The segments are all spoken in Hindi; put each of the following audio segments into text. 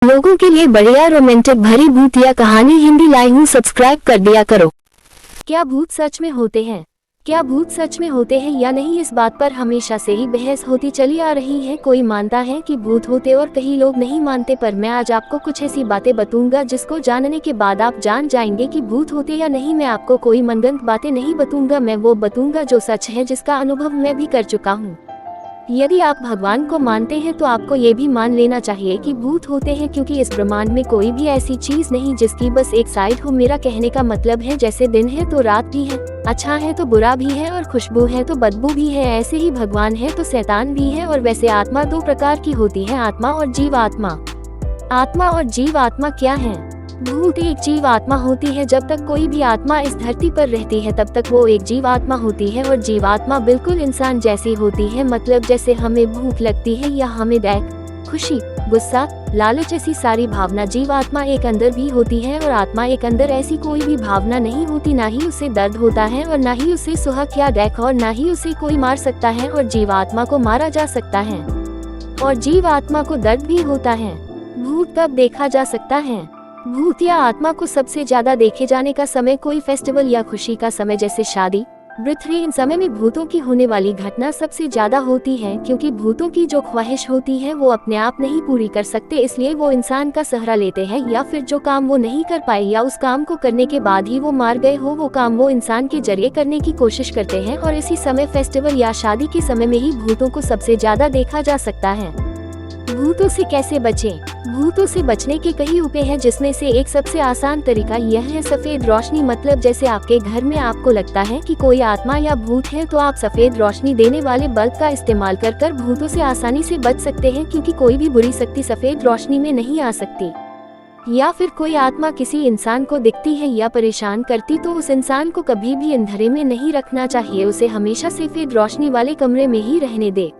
लोगों के लिए बढ़िया रोमांटिक भरी भूतिया कहानी हिंदी लाई हूँ, सब्सक्राइब कर दिया करो। क्या भूत सच में होते हैं? क्या भूत सच में होते हैं या नहीं, इस बात पर हमेशा से ही बहस होती चली आ रही है। कोई मानता है कि भूत होते और कई लोग नहीं मानते, पर मैं आज आपको कुछ ऐसी बातें बताऊंगा जिसको जानने के बाद आप जान जाएंगे कि भूत होते या नहीं। मैं आपको कोई मनगढ़ंत बातें नहीं बताऊंगा, मैं वो बताऊंगा जो सच है, जिसका अनुभव मैं भी कर चुका हूँ। यदि आप भगवान को मानते हैं तो आपको ये भी मान लेना चाहिए कि भूत होते हैं, क्योंकि इस ब्रह्मांड में कोई भी ऐसी चीज नहीं जिसकी बस एक साइड हो। मेरा कहने का मतलब है, जैसे दिन है तो रात भी है, अच्छा है तो बुरा भी है, और खुशबू है तो बदबू भी है, ऐसे ही भगवान है तो शैतान भी है। और वैसे आत्मा दो प्रकार की होती है, आत्मा और जीव आत्मा। आत्मा और जीव आत्मा क्या है? भूत एक जीव आत्मा होती है। जब तक कोई भी आत्मा इस धरती पर रहती है तब तक वो एक जीव आत्मा होती है। और जीव आत्मा बिल्कुल इंसान जैसी होती है, मतलब जैसे हमें भूख लगती है या हमें दैख, खुशी, गुस्सा, लालच, ऐसी सारी भावना जीव आत्मा एक अंदर भी होती है। और आत्मा एक अंदर ऐसी कोई भी भावना नहीं होती, ना ही उसे दर्द होता है और ना ही उसे सुख या दैख, और ना ही उसे कोई मार सकता है और जीव आत्मा को मारा जा सकता है। और जीव आत्मा को दर्द भी होता है। भूत कब देखा जा सकता है? भूत या आत्मा को सबसे ज्यादा देखे जाने का समय कोई फेस्टिवल या खुशी का समय, जैसे शादी, बर्थडे, इन समय में भूतों की होने वाली घटना सबसे ज्यादा होती है। क्योंकि भूतों की जो ख्वाहिश होती है वो अपने आप नहीं पूरी कर सकते, इसलिए वो इंसान का सहारा लेते हैं, या फिर जो काम वो नहीं कर पाए या उस काम को करने के बाद ही वो मार गए हो, वो काम वो इंसान के जरिए करने की कोशिश करते हैं। और इसी समय फेस्टिवल या शादी के समय में ही भूतों को सबसे ज्यादा देखा जा सकता है। भूतों से कैसे बचें? भूतों से बचने के कई उपाय हैं, जिसमें से एक सबसे आसान तरीका यह है सफेद रोशनी। मतलब जैसे आपके घर में आपको लगता है कि कोई आत्मा या भूत है, तो आप सफेद रोशनी देने वाले बल्ब का इस्तेमाल कर भूतों से आसानी से बच सकते हैं, क्योंकि कोई भी बुरी शक्ति सफेद रोशनी में नहीं आ सकती। या फिर कोई आत्मा किसी इंसान को दिखती है या परेशान करती, तो उस इंसान को कभी भी अंधेरे में नहीं रखना चाहिए, उसे हमेशा सफेद रोशनी वाले कमरे में ही रहने दे।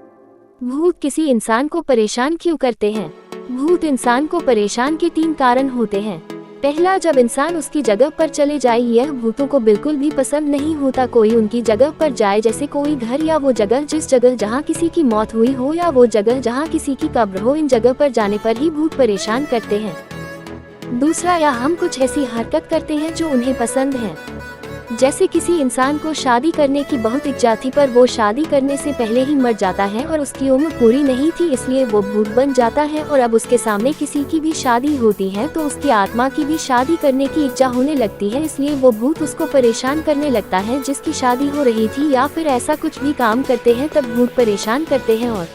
भूत किसी इंसान को परेशान क्यों करते हैं? भूत इंसान को परेशान के 3 कारण होते हैं। पहला, जब इंसान उसकी जगह पर चले जाए, यह भूतों को बिल्कुल भी पसंद नहीं होता कोई उनकी जगह पर जाए, जैसे कोई घर या वो जगह जिस जगह जहाँ किसी की मौत हुई हो, या वो जगह जहाँ किसी की कब्र हो, इन जगह पर जाने पर ही भूत परेशान करते हैं। दूसरा, या हम कुछ ऐसी हरकत करते हैं जो उन्हें पसंद है, जैसे किसी इंसान को शादी करने की बहुत इच्छा थी, पर वो शादी करने से पहले ही मर जाता है और उसकी उम्र पूरी नहीं थी, इसलिए वो भूत बन जाता है। और अब उसके सामने किसी की भी शादी होती है तो उसकी आत्मा की भी शादी करने की इच्छा होने लगती है, इसलिए वो भूत उसको परेशान करने लगता है जिसकी शादी हो रही थी, या फिर ऐसा कुछ भी काम करते हैं तब भूत परेशान करते हैं। और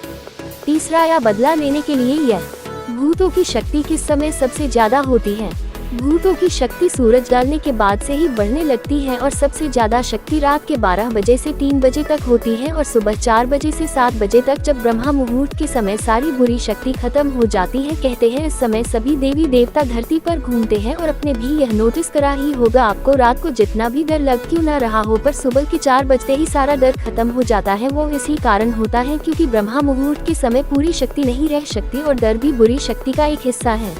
तीसरा, या बदला लेने के लिए। यह भूतों की शक्ति किस समय सबसे ज्यादा होती है? भूतों की शक्ति सूरज डालने के बाद से ही बढ़ने लगती है, और सबसे ज्यादा शक्ति रात के 12 बजे से 3 बजे तक होती है, और सुबह 4 बजे से 7 बजे तक, जब ब्रह्मा मुहूर्त के समय सारी बुरी शक्ति खत्म हो जाती है। कहते हैं इस समय सभी देवी देवता धरती पर घूमते हैं, और अपने भी यह नोटिस करा ही होगा आपको, रात को जितना भी डर लग क्यों न रहा हो, पर सुबह के 4 बजते ही सारा डर खत्म हो जाता है। वो इसी कारण होता है क्योंकि ब्रह्मा मुहूर्त के समय पूरी शक्ति नहीं रह सकती, और डर भी बुरी शक्ति का एक हिस्सा है।